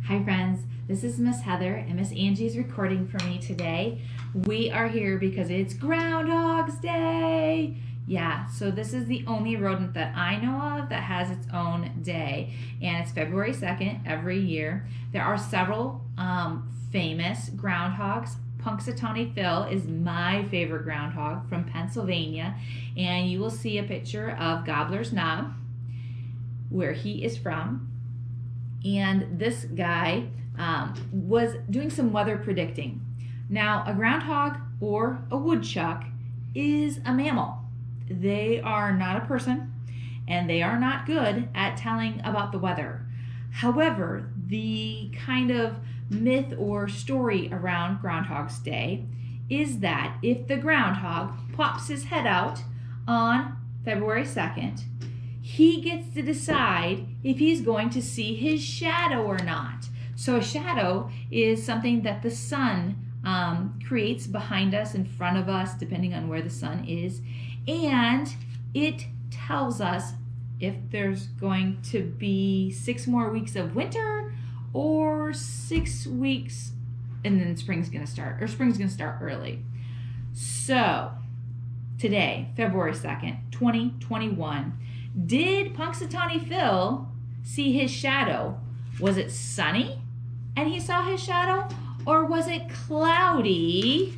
Hi friends, this is Miss Heather and Miss Angie's recording for me today. We are here because it's Groundhog's Day. Yeah, so this is the only rodent that I know of that has its own day, and it's February 2nd every year. There are several famous groundhogs. Punxsutawney Phil is my favorite groundhog from Pennsylvania, and you will see a picture of Gobbler's Knob, where he is from. And this guy was doing some weather predicting. Now, a groundhog or a woodchuck is a mammal. They are not a person, and they are not good at telling about the weather. However, the kind of myth or story around Groundhog's Day is that if the groundhog pops his head out on February 2nd, he gets to decide if he's going to see his shadow or not. So a shadow is something that the sun creates behind us, in front of us, depending on where the sun is. And it tells us if there's going to be 6 more weeks of winter or 6 weeks and then spring's going to start, or spring's going to start early. So today, February 2nd, 2021, did Punxsutawney Phil see his shadow? Was it sunny and he saw his shadow? Or was it cloudy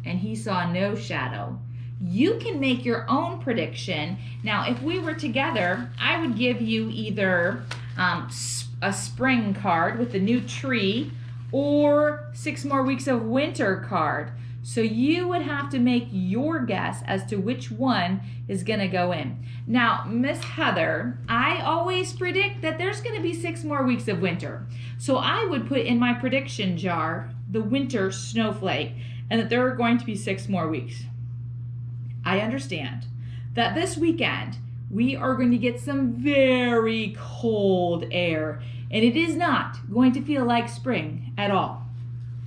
and he saw no shadow? You can make your own prediction. Now, if we were together, I would give you either a spring card with the new tree or 6 more weeks of winter card. So you would have to make your guess as to which one is going to go in. Now, Miss Heather, I always predict that there's going to be 6 more weeks of winter. So I would put in my prediction jar the winter snowflake, and that there are going to be 6 more weeks. I understand that this weekend we are going to get some very cold air, and it is not going to feel like spring at all.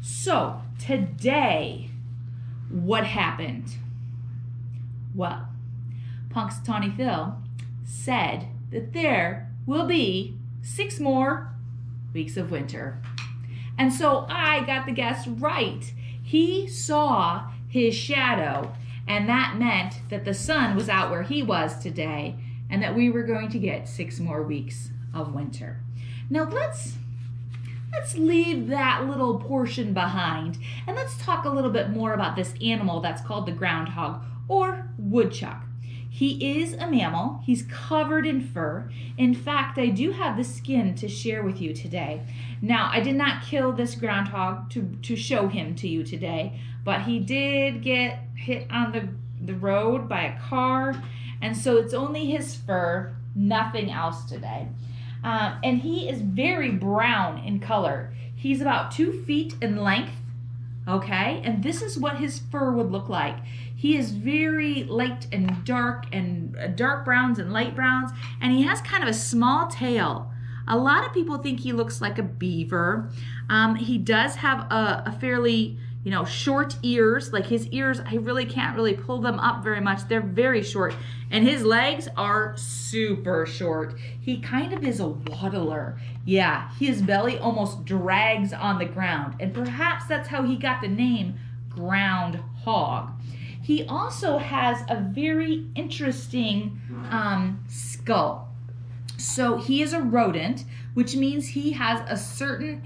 So today, what happened? Well, Punxsutawney Phil said that there will be 6 more weeks of winter. And so I got the guess right. He saw his shadow, and that meant that the sun was out where he was today, and that we were going to get 6 more weeks of winter. Now let's leave that little portion behind, and let's talk a little bit more about this animal that's called the groundhog or woodchuck. He is a mammal. He's covered in fur. In fact, I do have the skin to share with you today. Now, I did not kill this groundhog to show him to you today, but he did get hit on the road by a car, and so it's only his fur, nothing else today. And he is very brown in color. He's about 2 feet in length, okay? And this is what his fur would look like. He is very light and dark browns and light browns, and he has kind of a small tail. A lot of people think he looks like a beaver. He does have a fairly, short ears. Like his ears, I really can't pull them up very much. They're very short. And his legs are super short. He kind of is a waddler. Yeah, his belly almost drags on the ground. And perhaps that's how he got the name Groundhog. He also has a very interesting skull. So he is a rodent, which means he has certain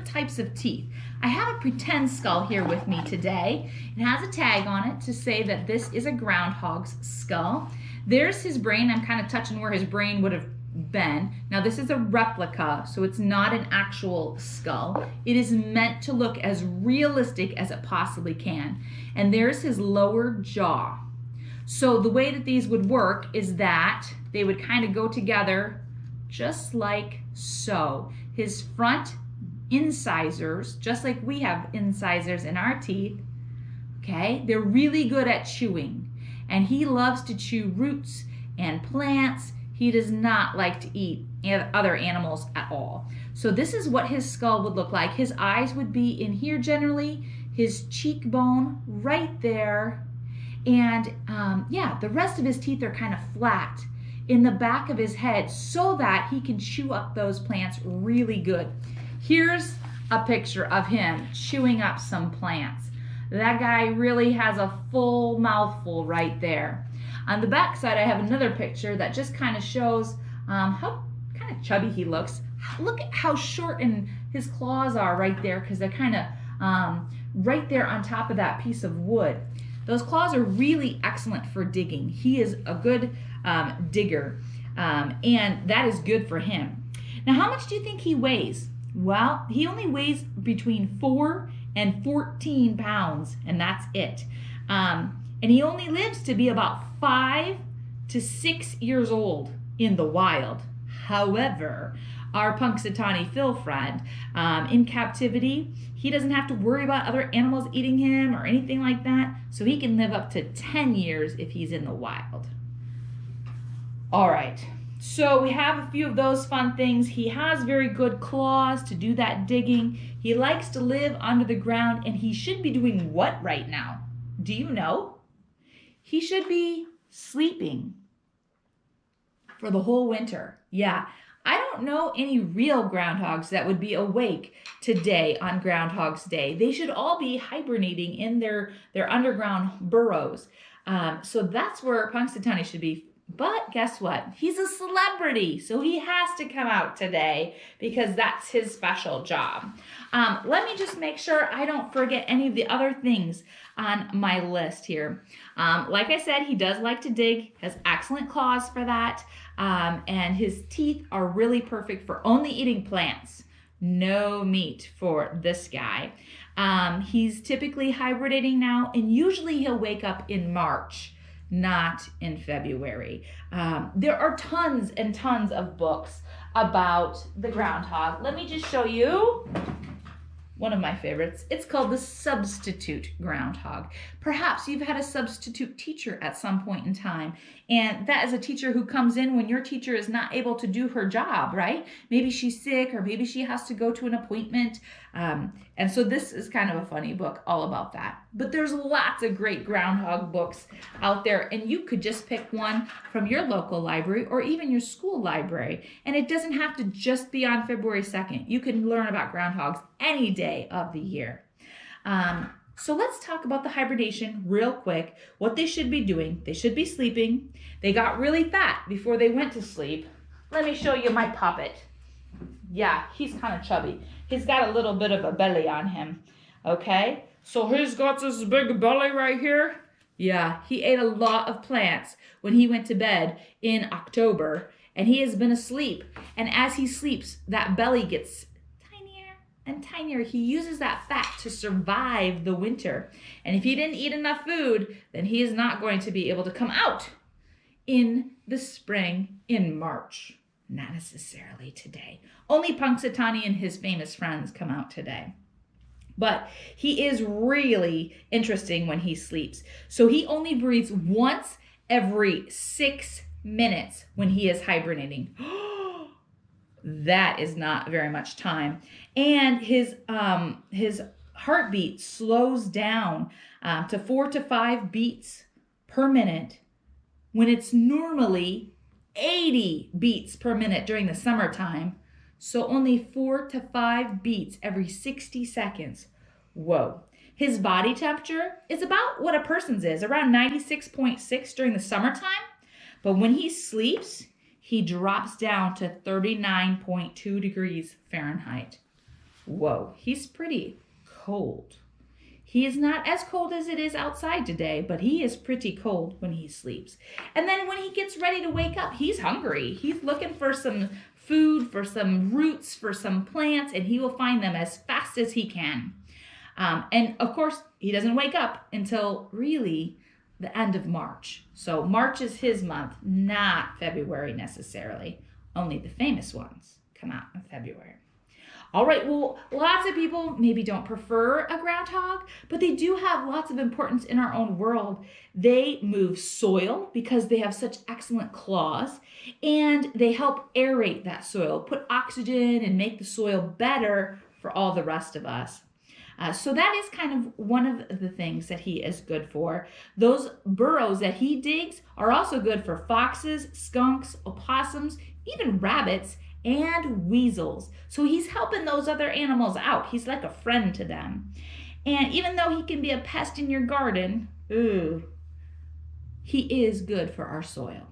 types of teeth. I have a pretend skull here with me today. It has a tag on it to say that this is a groundhog's skull. There's his brain. I'm kind of touching where his brain would have been. Now this is a replica, so it's not an actual skull. It is meant to look as realistic as it possibly can. And there's his lower jaw. So the way that these would work is that they would kind of go together just like so. His front incisors, just like we have incisors in our teeth, okay, they're really good at chewing. And he loves to chew roots and plants. He does not like to eat other animals at all. So this is what his skull would look like. His eyes would be in here generally, his cheekbone right there, and the rest of his teeth are kind of flat in the back of his head so that he can chew up those plants really good. Here's a picture of him chewing up some plants. That guy really has a full mouthful right there. On the back side, I have another picture that just kind of shows how kind of chubby he looks. Look at how short and his claws are right there, because they're kind of right there on top of that piece of wood. Those claws are really excellent for digging. He is a good digger, and that is good for him. Now, how much do you think he weighs? Well, he only weighs between 4 and 14 pounds, and that's it. And he only lives to be about 5 to 6 years old in the wild. However, our Punxsutawney Phil friend, in captivity, he doesn't have to worry about other animals eating him or anything like that, so he can live up to 10 years if he's in the wild. All right, so we have a few of those fun things. He has very good claws to do that digging. He likes to live under the ground, and he should be doing what right now? Do you know? He should be sleeping for the whole winter. Yeah, I don't know any real groundhogs that would be awake today on Groundhog's Day. They should all be hibernating in their underground burrows. So that's where Punxsutawney should be. But guess what? He's a celebrity, so he has to come out today because that's his special job. Let me just make sure I don't forget any of the other things on my list here. Like I said, he does like to dig, has excellent claws for that, and his teeth are really perfect for only eating plants. No meat for this guy. He's typically hibernating now, and usually he'll wake up in March, not in February. There are tons and tons of books about the groundhog. Let me just show you one of my favorites. It's called The Substitute Groundhog. Perhaps you've had a substitute teacher at some point in time, and that is a teacher who comes in when your teacher is not able to do her job, right? Maybe she's sick, or maybe she has to go to an appointment. And so this is kind of a funny book all about that. But there's lots of great groundhog books out there, and you could just pick one from your local library or even your school library. And it doesn't have to just be on February 2nd. You can learn about groundhogs any day of the year. So let's talk about the hibernation real quick. What they should be doing. They should be sleeping. They got really fat before they went to sleep. Let me show you my puppet. Yeah, he's kind of chubby. He's got a little bit of a belly on him. Okay, so he's got this big belly right here. Yeah, he ate a lot of plants when he went to bed in October, and he has been asleep. And as he sleeps, that belly gets and tinier. He uses that fat to survive the winter. And if he didn't eat enough food, then he is not going to be able to come out in the spring in March. Not necessarily today. Only Punxsutawney and his famous friends come out today. But he is really interesting when he sleeps. So he only breathes once every 6 minutes when he is hibernating. That is not very much time. And his heartbeat slows down to 4 to 5 beats per minute when it's normally 80 beats per minute during the summertime. So only 4 to 5 beats every 60 seconds. Whoa. His body temperature is about what a person's is, around 96.6 during the summertime. But when he sleeps, he drops down to 39.2 degrees Fahrenheit. Whoa, he's pretty cold. He is not as cold as it is outside today, but he is pretty cold when he sleeps. And then when he gets ready to wake up, he's hungry. He's looking for some food, for some roots, for some plants, and he will find them as fast as he can. And of course, he doesn't wake up until really the end of March. So March is his month, not February necessarily. Only the famous ones come out in February. All right, well, lots of people maybe don't prefer a groundhog, but they do have lots of importance in our own world. They move soil because they have such excellent claws, and they help aerate that soil, put oxygen and make the soil better for all the rest of us. So that is kind of one of the things that he is good for. Those burrows that he digs are also good for foxes, skunks, opossums, even rabbits, and weasels. So he's helping those other animals out. He's like a friend to them. And even though he can be a pest in your garden, he is good for our soil.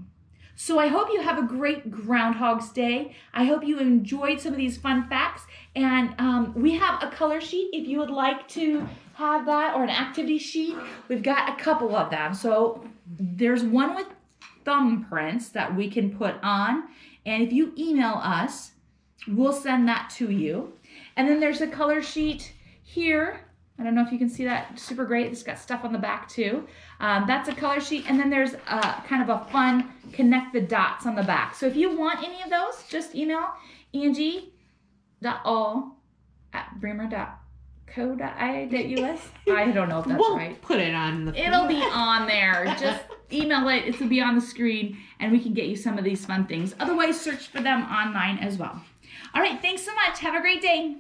So I hope you have a great Groundhog's Day. I hope you enjoyed some of these fun facts. And we have a color sheet if you would like to have that, or an activity sheet. We've got a couple of them. So there's one with thumbprints that we can put on. And if you email us, we'll send that to you. And then there's a color sheet here. I don't know if you can see that super great. It's got stuff on the back too. That's a color sheet. And then there's kind of a fun connect the dots on the back. So if you want any of those, just email Angie.all@bremer.co.us. I don't know if that's we'll right. Put it on the It'll be on there. Just email it. It'll be on the screen, and we can get you some of these fun things. Otherwise, search for them online as well. All right. Thanks so much. Have a great day.